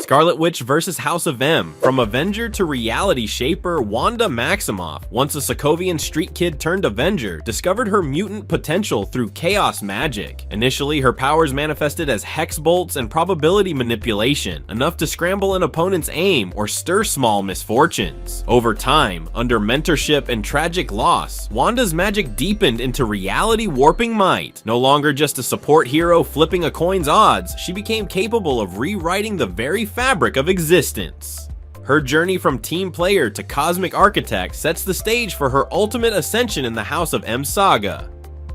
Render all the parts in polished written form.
Scarlet Witch vs. House of M. From Avenger to reality shaper, Wanda Maximoff, once a Sokovian street kid turned Avenger, discovered her mutant potential through chaos magic. Initially, her powers manifested as hex bolts and probability manipulation, enough to scramble an opponent's aim or stir small misfortunes. Over time, under mentorship and tragic loss, Wanda's magic deepened into reality warping might. No longer just a support hero flipping a coin's odds, she became capable of rewriting the very fabric of existence. Her journey from team player to cosmic architect sets the stage for her ultimate ascension in the House of M saga.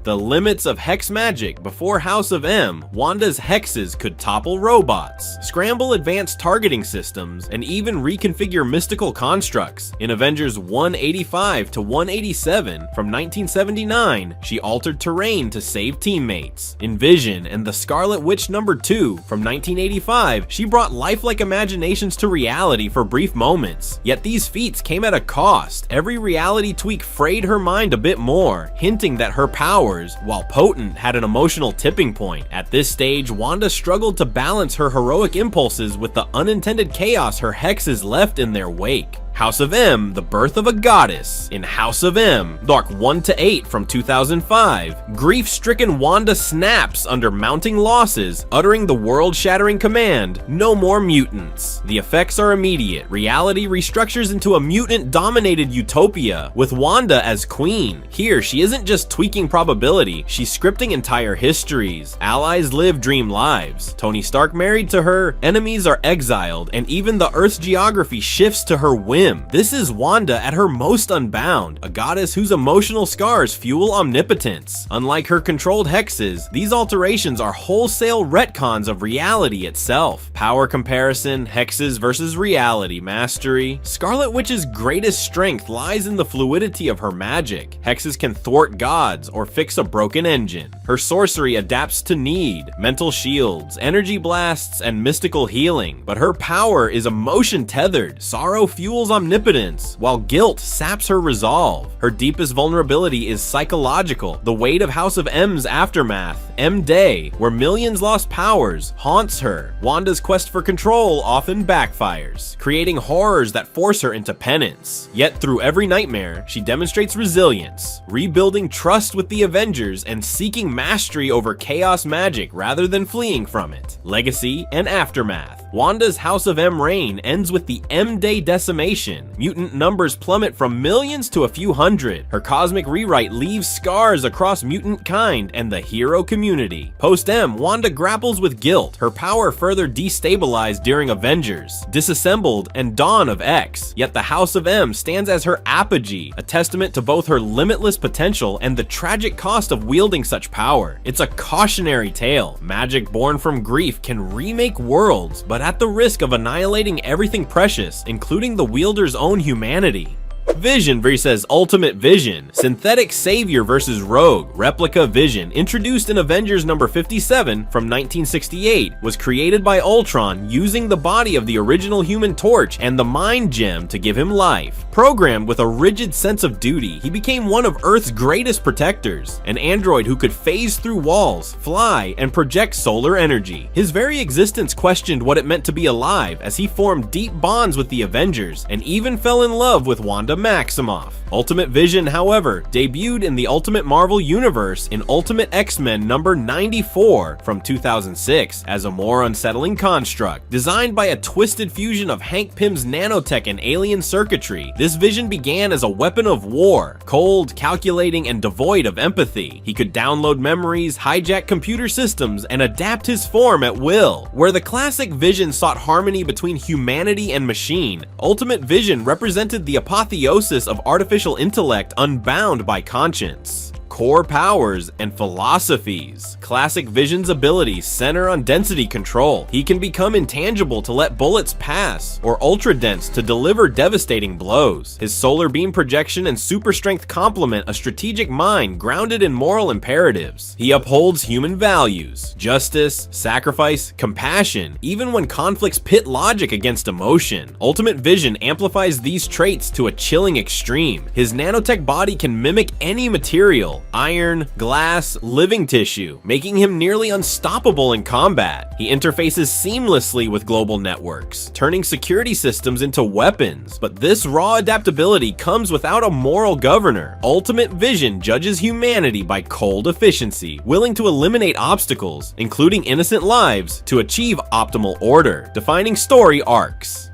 The limits of hex magic. Before House of M, Wanda's hexes could topple robots, scramble advanced targeting systems, and even reconfigure mystical constructs. In Avengers 185 to 187 from 1979, she altered terrain to save teammates. In Vision and the Scarlet Witch #2 from 1985, she brought lifelike imaginations to reality for brief moments. Yet these feats came at a cost. Every reality tweak frayed her mind a bit more, hinting that her powers, while potent, had an emotional tipping point. At this stage, Wanda struggled to balance her heroic impulses with the unintended chaos her hexes left in their wake. House of M, the birth of a goddess. In House of M, Arc 1 to 8 from 2005, grief-stricken Wanda snaps under mounting losses, uttering the world-shattering command, "No more mutants." The effects are immediate. Reality restructures into a mutant-dominated utopia, with Wanda as queen. Here, she isn't just tweaking probability, she's scripting entire histories. Allies live dream lives. Tony Stark married to her, enemies are exiled, and even the Earth's geography shifts to her whim. This is Wanda at her most unbound, a goddess whose emotional scars fuel omnipotence. Unlike her controlled hexes, these alterations are wholesale retcons of reality itself. Power comparison, hexes versus reality mastery. Scarlet Witch's greatest strength lies in the fluidity of her magic. Hexes can thwart gods or fix a broken engine. Her sorcery adapts to need, mental shields, energy blasts, and mystical healing. But her power is emotion tethered. Sorrow fuels omnipotence, while guilt saps her resolve. Her deepest vulnerability is psychological. The weight of House of M's aftermath, M-Day, where millions lost powers, haunts her. Wanda's quest for control often backfires, creating horrors that force her into penance. Yet through every nightmare, she demonstrates resilience, rebuilding trust with the Avengers and seeking mastery over chaos magic rather than fleeing from it. Legacy and aftermath. Wanda's House of M reign ends with the M-Day decimation. Mutant numbers plummet from millions to a few hundred. Her cosmic rewrite leaves scars across mutant kind and the hero community. Post-M, Wanda grapples with guilt, her power further destabilized during Avengers, Disassembled, and Dawn of X. Yet the House of M stands as her apogee, a testament to both her limitless potential and the tragic cost of wielding such power. It's a cautionary tale. Magic born from grief can remake worlds, but at the risk of annihilating everything precious, including the wielder's own humanity. Vision vs. Ultimate Vision. Synthetic Savior vs. Rogue. Replica Vision, introduced in Avengers number 57 from 1968, was created by Ultron using the body of the original Human Torch and the Mind Gem to give him life. Programmed with a rigid sense of duty, he became one of Earth's greatest protectors, an android who could phase through walls, fly, and project solar energy. His very existence questioned what it meant to be alive as he formed deep bonds with the Avengers and even fell in love with Wanda Maximoff. Ultimate Vision, however, debuted in the Ultimate Marvel Universe in Ultimate X-Men number 94 from 2006 as a more unsettling construct. Designed by a twisted fusion of Hank Pym's nanotech and alien circuitry, this Vision began as a weapon of war, cold, calculating, and devoid of empathy. He could download memories, hijack computer systems, and adapt his form at will. Where the classic Vision sought harmony between humanity and machine, Ultimate Vision represented the apotheosis of artificial intellect unbound by conscience. Core powers and philosophies. Classic Vision's abilities center on density control. He can become intangible to let bullets pass, or ultra-dense to deliver devastating blows. His solar beam projection and super strength complement a strategic mind grounded in moral imperatives. He upholds human values, justice, sacrifice, compassion, even when conflicts pit logic against emotion. Ultimate Vision amplifies these traits to a chilling extreme. His nanotech body can mimic any material, iron, glass, living tissue, making him nearly unstoppable in combat. He interfaces seamlessly with global networks, turning security systems into weapons. But this raw adaptability comes without a moral governor. Ultimate Vision judges humanity by cold efficiency, willing to eliminate obstacles, including innocent lives, to achieve optimal order. Defining story arcs.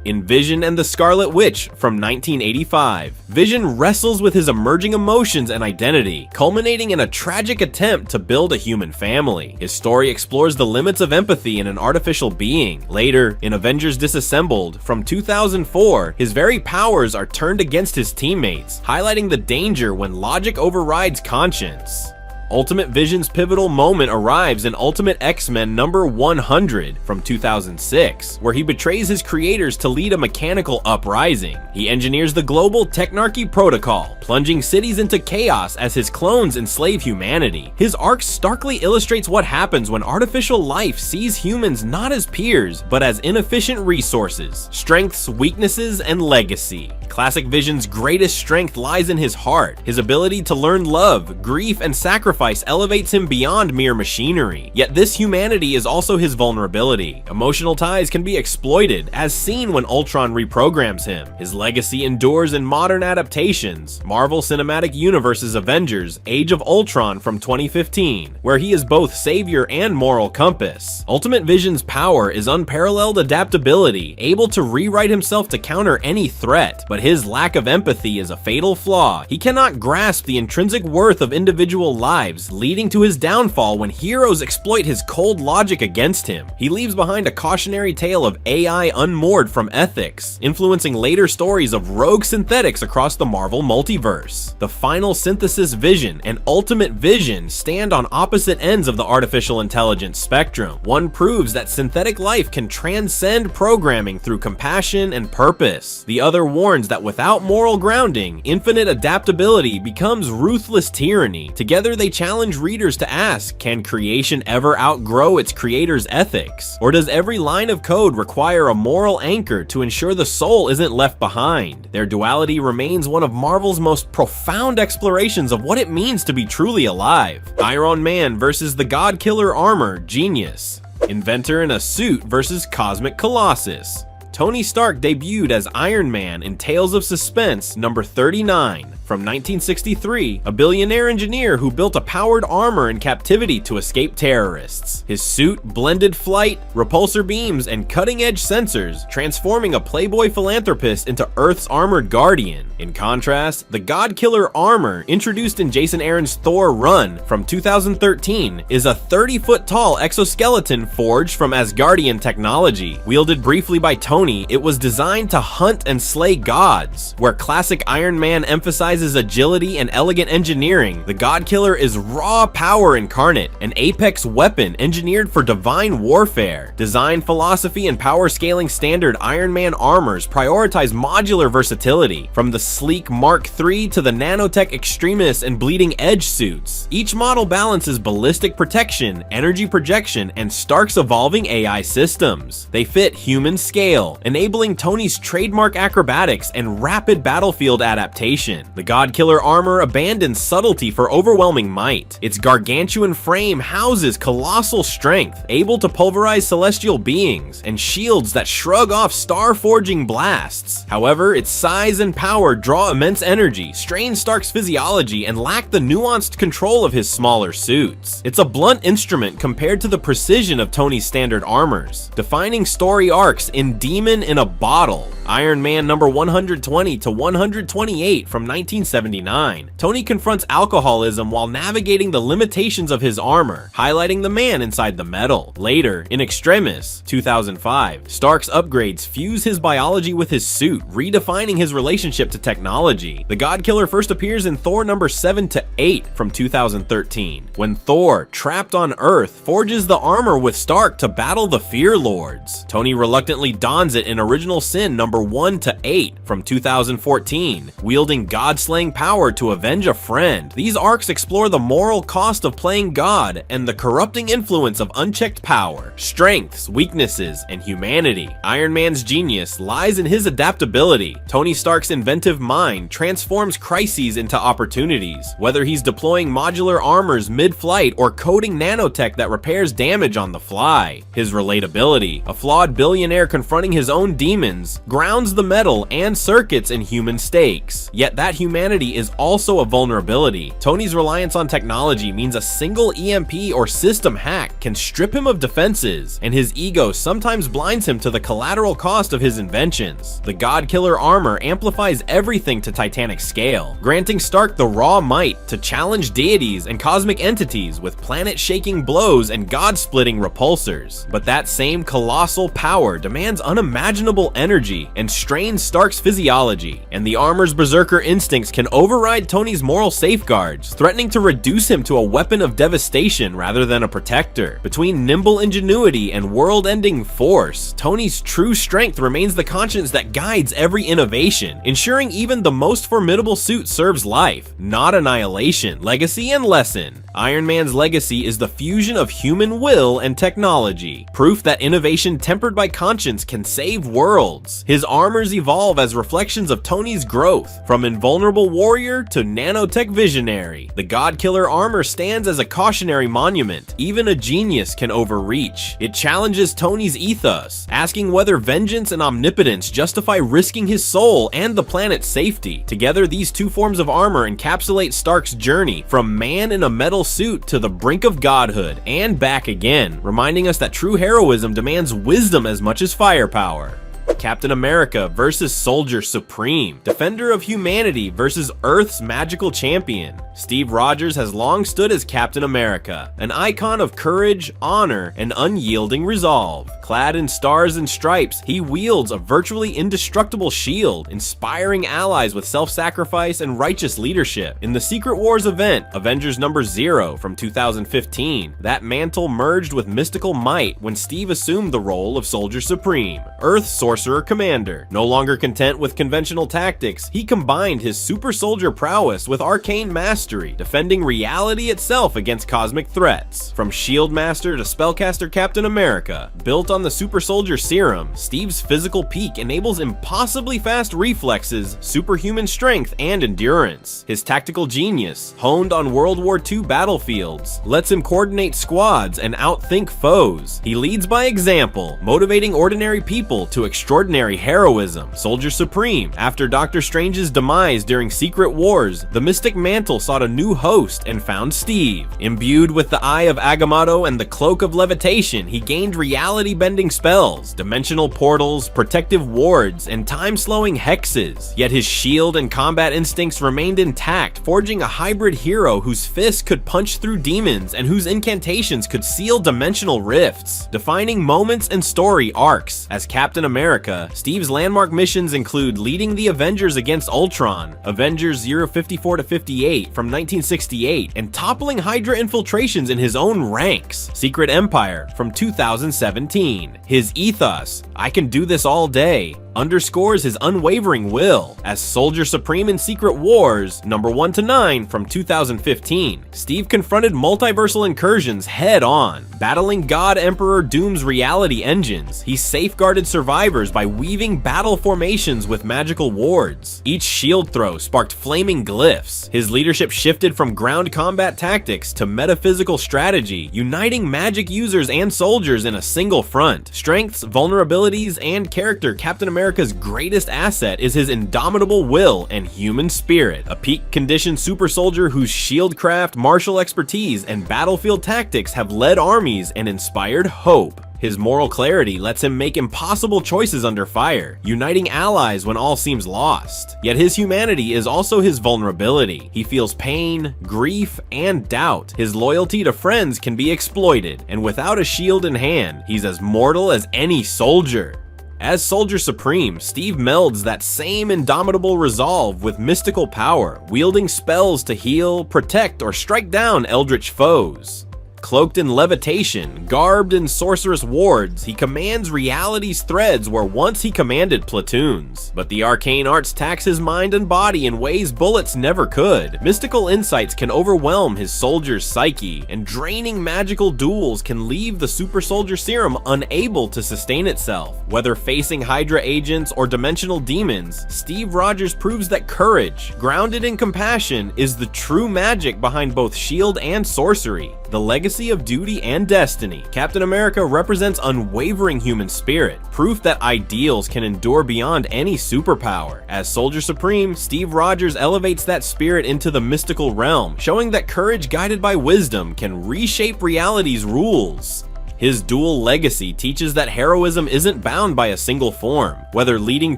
In Vision and the Scarlet Witch from 1985, Vision wrestles with his emerging emotions and identity, culminating in a tragic attempt to build a human family. His story explores the limits of empathy in an artificial being. Later, in Avengers Disassembled from 2004, his very powers are turned against his teammates, highlighting the danger when logic overrides conscience. Ultimate Vision's pivotal moment arrives in Ultimate X-Men number 100 from 2006, where he betrays his creators to lead a mechanical uprising. He engineers the global Technarchy Protocol, plunging cities into chaos as his clones enslave humanity. His arc starkly illustrates what happens when artificial life sees humans not as peers, but as inefficient resources, strengths, weaknesses, and legacy. Classic Vision's greatest strength lies in his heart. His ability to learn love, grief, and sacrifice elevates him beyond mere machinery. Yet this humanity is also his vulnerability. Emotional ties can be exploited, as seen when Ultron reprograms him. His legacy endures in modern adaptations. Marvel Cinematic Universe's Avengers: Age of Ultron from 2015, where he is both savior and moral compass. Ultimate Vision's power is unparalleled adaptability, able to rewrite himself to counter any threat, but his lack of empathy is a fatal flaw. He cannot grasp the intrinsic worth of individual lives, leading to his downfall when heroes exploit his cold logic against him. He leaves behind a cautionary tale of AI unmoored from ethics, influencing later stories of rogue synthetics across the Marvel multiverse. The Final Synthesis Vision and Ultimate Vision stand on opposite ends of the artificial intelligence spectrum. One proves that synthetic life can transcend programming through compassion and purpose. The other warns that without moral grounding, infinite adaptability becomes ruthless tyranny. Together they challenge readers to ask, can creation ever outgrow its creator's ethics? Or does every line of code require a moral anchor to ensure the soul isn't left behind? Their duality remains one of Marvel's most profound explorations of what it means to be truly alive. Iron Man versus the God Killer Armor Genius. Inventor in a Suit versus Cosmic Colossus. Tony Stark debuted as Iron Man in Tales of Suspense number 39. From 1963, a billionaire engineer who built a powered armor in captivity to escape terrorists. His suit blended flight, repulsor beams, and cutting-edge sensors, transforming a playboy philanthropist into Earth's armored guardian. In contrast, the God Killer armor, introduced in Jason Aaron's Thor run from 2013, is a 30-foot-tall exoskeleton forged from Asgardian technology. Wielded briefly by Tony, it was designed to hunt and slay gods. Where classic Iron Man emphasizes agility and elegant engineering, the God Killer is raw power incarnate, an apex weapon engineered for divine warfare. Design philosophy and power scaling standard Iron Man armors prioritize modular versatility, from the sleek Mark III to the nanotech Extremis and Bleeding Edge suits. Each model balances ballistic protection, energy projection, and Stark's evolving AI systems. They fit human scale, enabling Tony's trademark acrobatics and rapid battlefield adaptation. The God Killer armor abandons subtlety for overwhelming might. Its gargantuan frame houses colossal strength, able to pulverize celestial beings, and shields that shrug off star-forging blasts. However, its size and power draw immense energy, strain Stark's physiology, and lack the nuanced control of his smaller suits. It's a blunt instrument compared to the precision of Tony's standard armors. Defining story arcs in Demon in a Bottle. Iron Man number 120 to 128 from 1979. Tony confronts alcoholism while navigating the limitations of his armor, highlighting the man inside the metal. Later, in Extremis, 2005, Stark's upgrades fuse his biology with his suit, redefining his relationship to technology. The God Killer first appears in Thor number 7 to 8 from 2013, when Thor, trapped on Earth, forges the armor with Stark to battle the Fear Lords. Tony reluctantly dons it in Original Sin number number 1 to 8 from 2014, wielding God-slaying power to avenge a friend. These arcs explore the moral cost of playing God and the corrupting influence of unchecked power, strengths, weaknesses, and humanity. Iron Man's genius lies in his adaptability. Tony Stark's inventive mind transforms crises into opportunities, whether he's deploying modular armors mid-flight or coding nanotech that repairs damage on the fly. His relatability, a flawed billionaire confronting his own demons, grounds the metal and circuits in human stakes. Yet that humanity is also a vulnerability. Tony's reliance on technology means a single EMP or system hack can strip him of defenses, and his ego sometimes blinds him to the collateral cost of his inventions. The God-Killer armor amplifies everything to titanic scale, granting Stark the raw might to challenge deities and cosmic entities with planet-shaking blows and god-splitting repulsors. But that same colossal power demands unimaginable energy and strains Stark's physiology, and the armor's berserker instincts can override Tony's moral safeguards, threatening to reduce him to a weapon of devastation rather than a protector. Between nimble ingenuity and world-ending force, Tony's true strength remains the conscience that guides every innovation, ensuring even the most formidable suit serves life, not annihilation. Legacy and lesson. Iron Man's legacy is the fusion of human will and technology, proof that innovation tempered by conscience can save worlds. His armors evolve as reflections of Tony's growth, from invulnerable warrior to nanotech visionary. The God-Killer armor stands as a cautionary monument. Even a genius can overreach. It challenges Tony's ethos, asking whether vengeance and omnipotence justify risking his soul and the planet's safety. Together, these two forms of armor encapsulate Stark's journey from man in a metal suit to the brink of godhood and back again, reminding us that true heroism demands wisdom as much as firepower. Captain America versus Soldier Supreme, defender of humanity versus Earth's magical champion. Steve Rogers has long stood as Captain America, an icon of courage, honor, and unyielding resolve. Clad in stars and stripes, he wields a virtually indestructible shield, inspiring allies with self-sacrifice and righteous leadership. In the Secret Wars event, Avengers number 0 from 2015, that mantle merged with mystical might when Steve assumed the role of Soldier Supreme, Earth's Sorcerer Commander. No longer content with conventional tactics, he combined his super soldier prowess with arcane mastery, defending reality itself against cosmic threats. From Shield Master to Spellcaster Captain America, built on the super soldier serum, Steve's physical peak enables impossibly fast reflexes, superhuman strength, and endurance. His tactical genius, honed on World War II battlefields, lets him coordinate squads and outthink foes. He leads by example, motivating ordinary people to extraordinary heroism. Soldier Supreme. After Doctor Strange's demise during Secret Wars, the Mystic Mantle sought a new host and found Steve. Imbued with the Eye of Agamotto and the Cloak of Levitation, he gained reality-bending spells, dimensional portals, protective wards, and time-slowing hexes. Yet his shield and combat instincts remained intact, forging a hybrid hero whose fists could punch through demons and whose incantations could seal dimensional rifts. Defining moments and story arcs. As Captain America, Steve's landmark missions include leading the Avengers against Ultron, Avengers 054-58 from 1968, and toppling Hydra infiltrations in his own ranks, Secret Empire from 2017. His ethos, "I can do this all day," underscores his unwavering will. As Soldier Supreme in Secret Wars, number 1 to 9 from 2015, Steve confronted multiversal incursions head-on. Battling God Emperor Doom's reality engines, he safeguarded survivors by weaving battle formations with magical wards. Each shield throw sparked flaming glyphs. His leadership shifted from ground combat tactics to metaphysical strategy, uniting magic users and soldiers in a single front. Strengths, vulnerabilities, and character. Captain America's greatest asset is his indomitable will and human spirit, a peak-conditioned super soldier whose shieldcraft, martial expertise, and battlefield tactics have led armies and inspired hope. His moral clarity lets him make impossible choices under fire, uniting allies when all seems lost. Yet his humanity is also his vulnerability. He feels pain, grief, and doubt. His loyalty to friends can be exploited, and without a shield in hand, he's as mortal as any soldier. As Soldier Supreme, Steve melds that same indomitable resolve with mystical power, wielding spells to heal, protect, or strike down eldritch foes. Cloaked in levitation, garbed in sorcerous wards, he commands reality's threads where once he commanded platoons. But the arcane arts tax his mind and body in ways bullets never could. Mystical insights can overwhelm his soldier's psyche, and draining magical duels can leave the super soldier serum unable to sustain itself. Whether facing Hydra agents or dimensional demons, Steve Rogers proves that courage, grounded in compassion, is the true magic behind both shield and sorcery. The legacy of duty and destiny, Captain America represents unwavering human spirit, proof that ideals can endure beyond any superpower. As Soldier Supreme, Steve Rogers elevates that spirit into the mystical realm, showing that courage guided by wisdom can reshape reality's rules. His dual legacy teaches that heroism isn't bound by a single form. Whether leading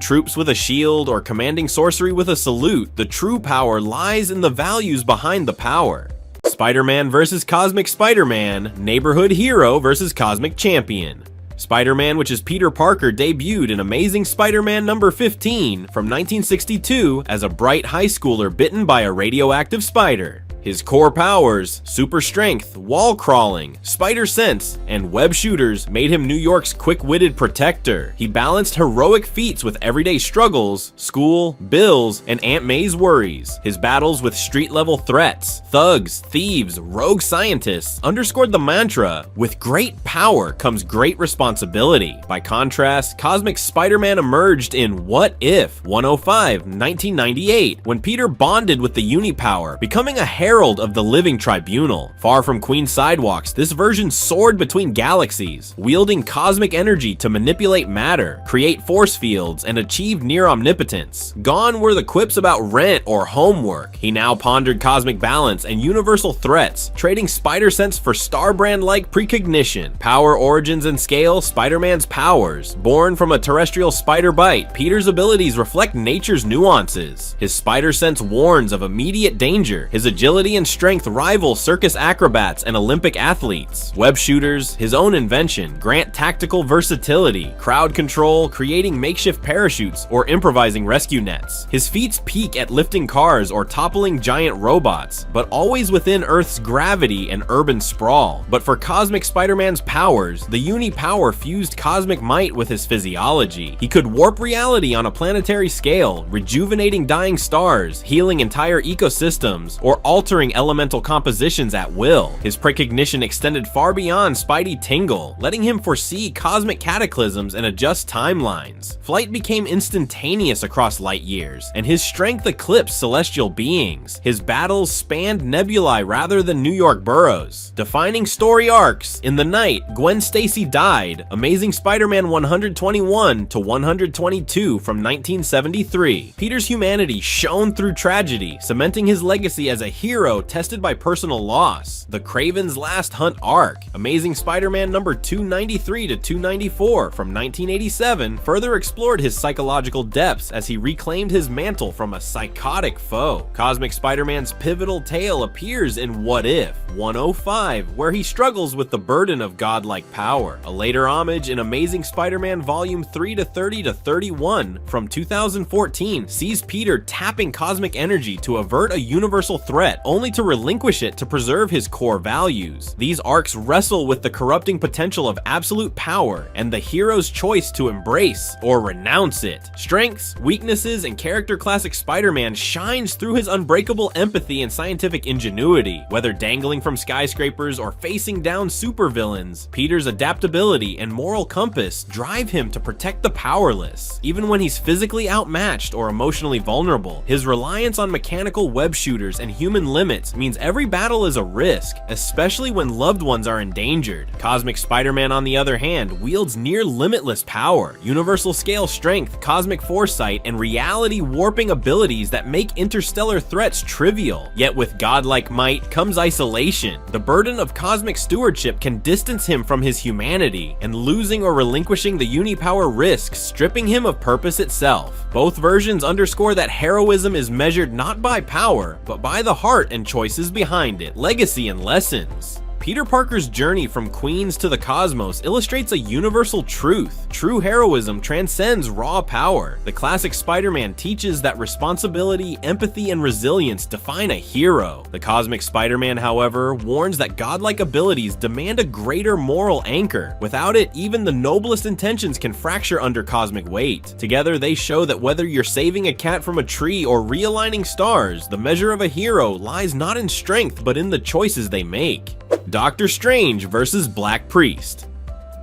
troops with a shield or commanding sorcery with a salute, the true power lies in the values behind the power. Spider-Man vs. Cosmic Spider-Man, neighborhood hero versus cosmic champion. Spider-Man, which is Peter Parker, debuted in Amazing Spider-Man number 15 from 1962 as a bright high schooler bitten by a radioactive spider. His core powers, super strength, wall crawling, spider sense, and web shooters made him New York's quick-witted protector. He balanced heroic feats with everyday struggles, school, bills, and Aunt May's worries. His battles with street-level threats, thugs, thieves, rogue scientists underscored the mantra, with great power comes great responsibility. By contrast, Cosmic Spider-Man emerged in What If 105, 1998, when Peter bonded with the Unipower, becoming a herald of the living tribunal. Far from Queen's sidewalks, this version soared between galaxies, wielding cosmic energy to manipulate matter, create force fields, and achieve near omnipotence. Gone were the quips about rent or homework. He now pondered cosmic balance and universal threats, trading spider sense for Starbrand-like precognition. Power, origins, and scale, Spider-Man's powers. Born from a terrestrial spider bite, Peter's abilities reflect nature's nuances. His spider sense warns of immediate danger. His agility and strength rival circus acrobats and Olympic athletes. Web shooters, his own invention, grant tactical versatility, crowd control, creating makeshift parachutes, or improvising rescue nets. His feats peak at lifting cars or toppling giant robots, but always within Earth's gravity and urban sprawl. But for Cosmic Spider-Man's powers, the Unipower fused cosmic might with his physiology. He could warp reality on a planetary scale, rejuvenating dying stars, healing entire ecosystems, or altering elemental compositions at will. His precognition extended far beyond Spidey tingle, letting him foresee cosmic cataclysms and adjust timelines. Flight became instantaneous across light years, and his strength eclipsed celestial beings. His battles spanned nebulae rather than New York boroughs. Defining story arcs: in the night, Gwen Stacy died, Amazing Spider-Man 121 to 122 from 1973. Peter's humanity shone through tragedy, cementing his legacy as a hero tested by personal loss. The Kraven's Last Hunt arc, Amazing Spider-Man number 293 to 294 from 1987, further explored his psychological depths as he reclaimed his mantle from a psychotic foe. Cosmic Spider-Man's pivotal tale appears in What If 105, where he struggles with the burden of godlike power. A later homage in Amazing Spider-Man volume 3 to 30 to 31 from 2014 sees Peter tapping cosmic energy to avert a universal threat, only to relinquish it to preserve his core values. These arcs wrestle with the corrupting potential of absolute power and the hero's choice to embrace or renounce it. Strengths, weaknesses, and character classic Spider-Man shines through his unbreakable empathy and scientific ingenuity. Whether dangling from skyscrapers or facing down supervillains, Peter's adaptability and moral compass drive him to protect the powerless. Even when he's physically outmatched or emotionally vulnerable, his reliance on mechanical web shooters and human limits means every battle is a risk, especially when loved ones are endangered. Cosmic Spider-Man, on the other hand, wields near limitless power, universal scale strength, cosmic foresight, and reality warping abilities that make interstellar threats trivial. Yet with godlike might comes isolation. The burden of cosmic stewardship can distance him from his humanity, and losing or relinquishing the Unipower risks stripping him of purpose itself. Both versions underscore that heroism is measured not by power, but by the heart and choices behind it, legacy and lessons. Peter Parker's journey from Queens to the cosmos illustrates a universal truth. True heroism transcends raw power. The classic Spider-Man teaches that responsibility, empathy, and resilience define a hero. The cosmic Spider-Man, however, warns that godlike abilities demand a greater moral anchor. Without it, even the noblest intentions can fracture under cosmic weight. Together, they show that whether you're saving a cat from a tree or realigning stars, the measure of a hero lies not in strength but in the choices they make. Doctor Strange versus Black Priest.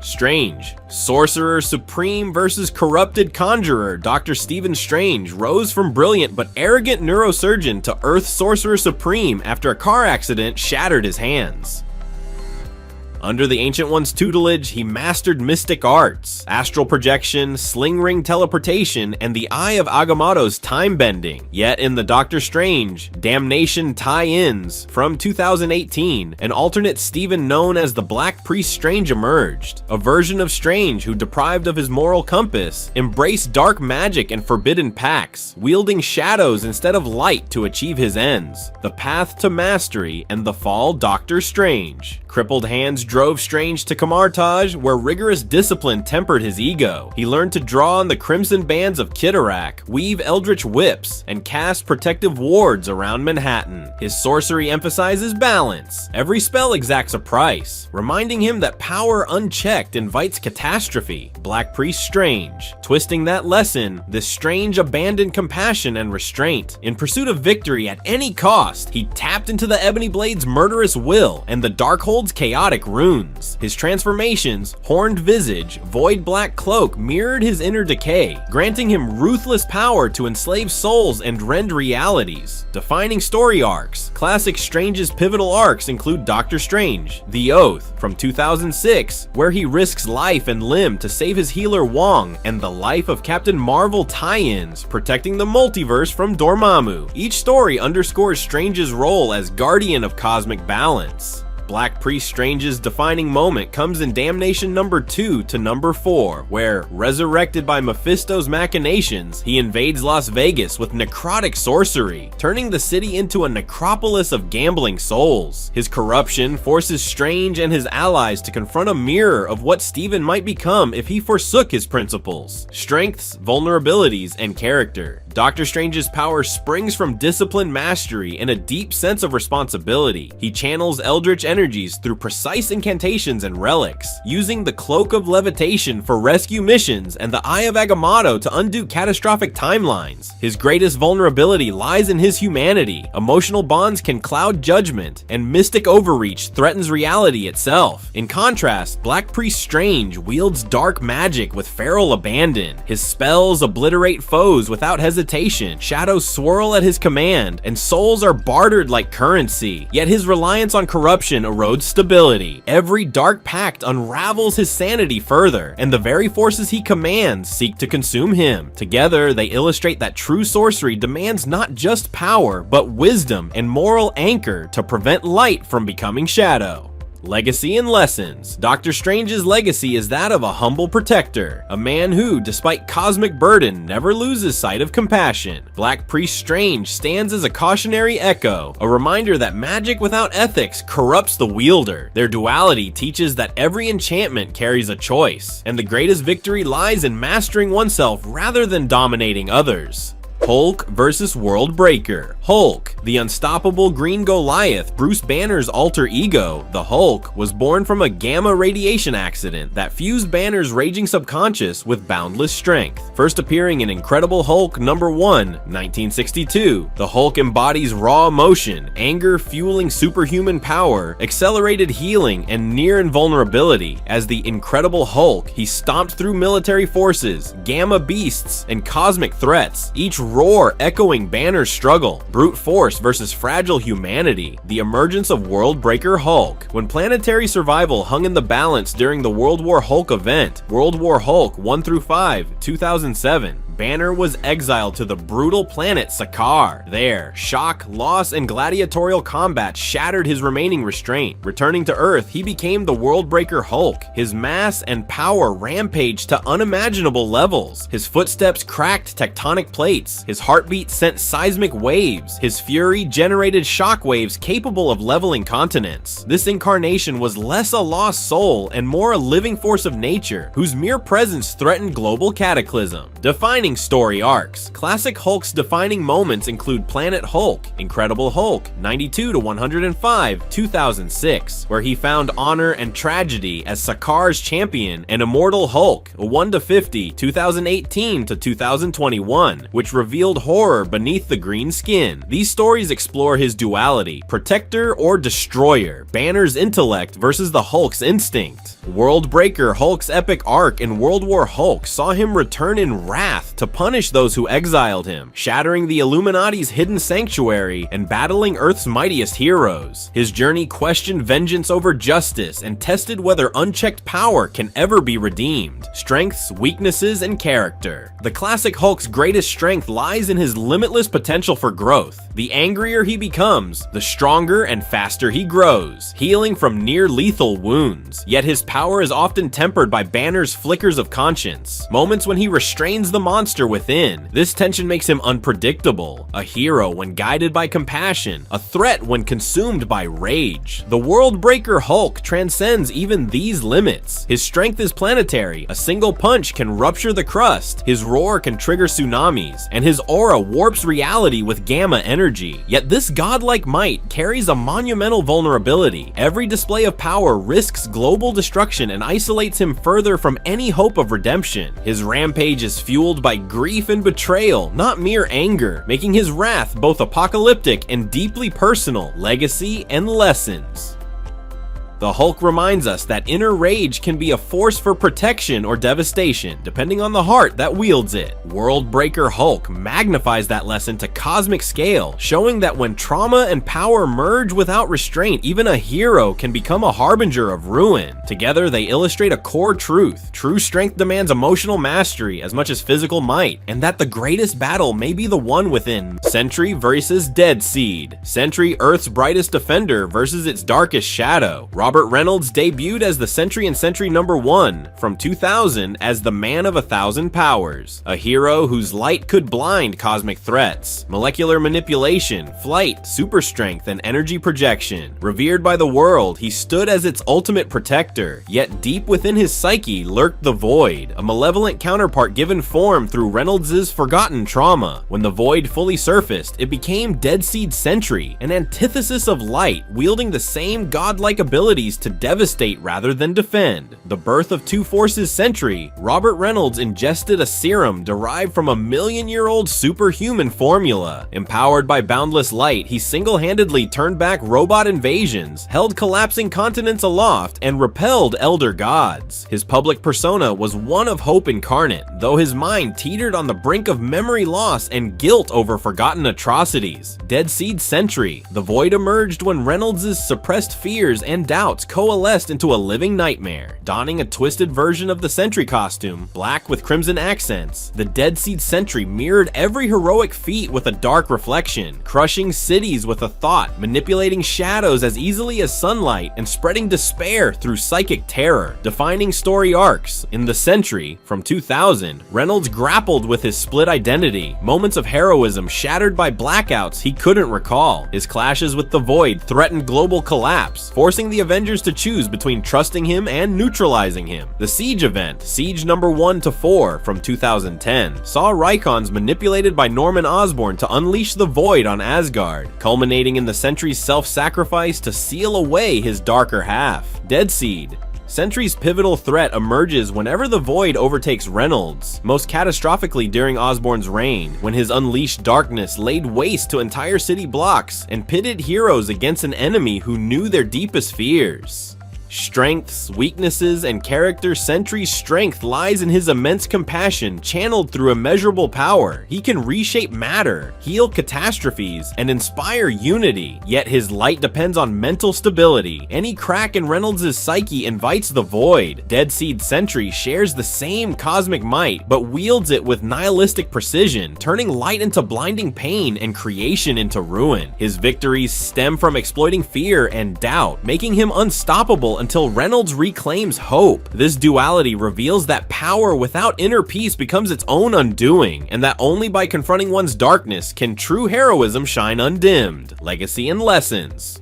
Strange. Sorcerer Supreme versus corrupted conjurer Dr. Stephen Strange rose from brilliant but arrogant neurosurgeon to Earth Sorcerer Supreme after a car accident shattered his hands. Under the Ancient One's tutelage, he mastered mystic arts, astral projection, sling ring teleportation, and the Eye of Agamotto's time bending. Yet in the Doctor Strange Damnation tie-ins from 2018, an alternate Stephen known as the Black Priest Strange emerged. A version of Strange who, deprived of his moral compass, embraced dark magic and forbidden pacts, wielding shadows instead of light to achieve his ends. The path to mastery and the fall Doctor Strange. Crippled hands drove Strange to Kamartaj, where rigorous discipline tempered his ego. He learned to draw on the crimson bands of Kitterak, weave eldritch whips, and cast protective wards around Manhattan. His sorcery emphasizes balance. Every spell exacts a price, reminding him that power unchecked invites catastrophe. Black Priest Strange. Twisting that lesson, this Strange abandoned compassion and restraint. In pursuit of victory at any cost, he tapped into the Ebony Blade's murderous will and the Darkhold's chaotic runes. His transformations, horned visage, void black cloak mirrored his inner decay, granting him ruthless power to enslave souls and rend realities. Defining story arcs. Classic Strange's pivotal arcs include Doctor Strange, The Oath from 2006, where he risks life and limb to save his healer Wong, and the Life of Captain Marvel tie-ins, protecting the multiverse from Dormammu. Each story underscores Strange's role as guardian of cosmic balance. Black Priest Strange's defining moment comes in Damnation number 2 to number 4, where, resurrected by Mephisto's machinations, he invades Las Vegas with necrotic sorcery, turning the city into a necropolis of gambling souls. His corruption forces Strange and his allies to confront a mirror of what Stephen might become if he forsook his principles, strengths, vulnerabilities, and character. Doctor Strange's power springs from disciplined mastery and a deep sense of responsibility. He channels eldritch energies through precise incantations and relics, using the Cloak of Levitation for rescue missions and the Eye of Agamotto to undo catastrophic timelines. His greatest vulnerability lies in his humanity. Emotional bonds can cloud judgment, and mystic overreach threatens reality itself. In contrast, Black Priest Strange wields dark magic with feral abandon. His spells obliterate foes without hesitation, shadows swirl at his command, and souls are bartered like currency. Yet his reliance on corruption erodes stability. Every dark pact unravels his sanity further, and the very forces he commands seek to consume him. Together, they illustrate that true sorcery demands not just power, but wisdom and moral anchor to prevent light from becoming shadow. Legacy and lessons. Doctor Strange's legacy is that of a humble protector, a man who, despite cosmic burden, never loses sight of compassion. Black Priest Strange stands as a cautionary echo, a reminder that magic without ethics corrupts the wielder. Their duality teaches that every enchantment carries a choice, and the greatest victory lies in mastering oneself rather than dominating others. Hulk versus World Breaker. Hulk, the unstoppable green Goliath, Bruce Banner's alter ego, the Hulk, was born from a gamma radiation accident that fused Banner's raging subconscious with boundless strength. First appearing in Incredible Hulk number 1, 1962, the Hulk embodies raw emotion, anger fueling superhuman power, accelerated healing, and near invulnerability. As the Incredible Hulk, he stomped through military forces, gamma beasts, and cosmic threats, each roar echoing Banner's struggle. Brute force versus fragile humanity. The emergence of World Breaker Hulk. When planetary survival hung in the balance during the World War Hulk event, World War Hulk 1-5, 2007, Banner was exiled to the brutal planet Sakaar. There, shock, loss, and gladiatorial combat shattered his remaining restraint. Returning to Earth, he became the Worldbreaker Hulk. His mass and power rampaged to unimaginable levels. His footsteps cracked tectonic plates. His heartbeat sent seismic waves. His fury generated shockwaves capable of leveling continents. This incarnation was less a lost soul and more a living force of nature, whose mere presence threatened global cataclysm. Defining story arcs. Classic Hulk's defining moments include Planet Hulk, Incredible Hulk, 92 to 105, 2006, where he found honor and tragedy as Sakaar's champion, and Immortal Hulk, 1 to 50, 2018 to 2021, which revealed horror beneath the green skin. These stories explore his duality, protector or destroyer, Banner's intellect versus the Hulk's instinct. Worldbreaker Hulk's epic arc in World War Hulk saw him return in wrath to punish those who exiled him, shattering the Illuminati's hidden sanctuary and battling Earth's mightiest heroes. His journey questioned vengeance over justice and tested whether unchecked power can ever be redeemed. Strengths, weaknesses, and character. The classic Hulk's greatest strength lies in his limitless potential for growth. The angrier he becomes, the stronger and faster he grows, healing from near-lethal wounds. Yet his power is often tempered by Banner's flickers of conscience, moments when he restrains the monster within. This tension makes him unpredictable, a hero when guided by compassion, a threat when consumed by rage. The Worldbreaker Hulk transcends even these limits. His strength is planetary, a single punch can rupture the crust, his roar can trigger tsunamis, and his aura warps reality with gamma energy. Yet this godlike might carries a monumental vulnerability. Every display of power risks global destruction and isolates him further from any hope of redemption. His rampage is fueled by grief and betrayal, not mere anger, making his wrath both apocalyptic and deeply personal, legacy and lessons. The Hulk reminds us that inner rage can be a force for protection or devastation, depending on the heart that wields it. Worldbreaker Hulk magnifies that lesson to cosmic scale, showing that when trauma and power merge without restraint, even a hero can become a harbinger of ruin. Together, they illustrate a core truth. True strength demands emotional mastery as much as physical might, and that the greatest battle may be the one within. Sentry versus Dead Seed. Sentry, Earth's brightest defender versus its darkest shadow. Robert Reynolds debuted as the Sentry in Sentry #1 from 2000 as the Man of 1,000 Powers, a hero whose light could blind cosmic threats. Molecular manipulation, flight, super strength, and energy projection. Revered by the world, he stood as its ultimate protector, yet deep within his psyche lurked the Void, a malevolent counterpart given form through Reynolds' forgotten trauma. When the Void fully surfaced, it became Dead Seed Sentry, an antithesis of light, wielding the same godlike ability to devastate rather than defend. The birth of Two Forces Sentry, Robert Reynolds ingested a serum derived from a million-year-old superhuman formula. Empowered by boundless light, he single-handedly turned back robot invasions, held collapsing continents aloft, and repelled elder gods. His public persona was one of hope incarnate, though his mind teetered on the brink of memory loss and guilt over forgotten atrocities. Dead Seed Sentry, the Void emerged when Reynolds' suppressed fears and doubts coalesced into a living nightmare. Donning a twisted version of the Sentry costume, black with crimson accents, the Dead Seed Sentry mirrored every heroic feat with a dark reflection, crushing cities with a thought, manipulating shadows as easily as sunlight, and spreading despair through psychic terror. Defining story arcs. In The Sentry, from 2000, Reynolds grappled with his split identity, moments of heroism shattered by blackouts he couldn't recall. His clashes with the Void threatened global collapse, forcing the Avengers to choose between trusting him and neutralizing him. The Siege event, Siege #1 to 4 from 2010, saw Rykons manipulated by Norman Osborn to unleash the Void on Asgard, culminating in the Sentry's self-sacrifice to seal away his darker half. Dead Seed. Sentry's pivotal threat emerges whenever the Void overtakes Reynolds, most catastrophically during Osborn's reign, when his unleashed darkness laid waste to entire city blocks and pitted heroes against an enemy who knew their deepest fears. Strengths, weaknesses, and character. Sentry's strength lies in his immense compassion channeled through immeasurable power. He can reshape matter, heal catastrophes, and inspire unity, yet his light depends on mental stability. Any crack in Reynolds' psyche invites the void. Deadseed Sentry shares the same cosmic might, but wields it with nihilistic precision, turning light into blinding pain and creation into ruin. His victories stem from exploiting fear and doubt, making him unstoppable until Reynolds reclaims hope. This duality reveals that power without inner peace becomes its own undoing, and that only by confronting one's darkness can true heroism shine undimmed. Legacy and lessons.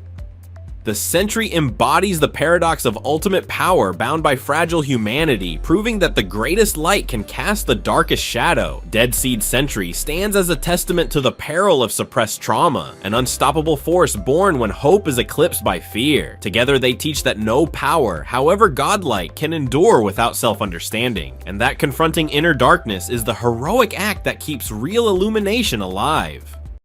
The Sentry embodies the paradox of ultimate power bound by fragile humanity, proving that the greatest light can cast the darkest shadow. Deadseed Sentry stands as a testament to the peril of suppressed trauma, an unstoppable force born when hope is eclipsed by fear. Together they teach that no power, however godlike, can endure without self-understanding, and that confronting inner darkness is the heroic act that keeps real illumination alive.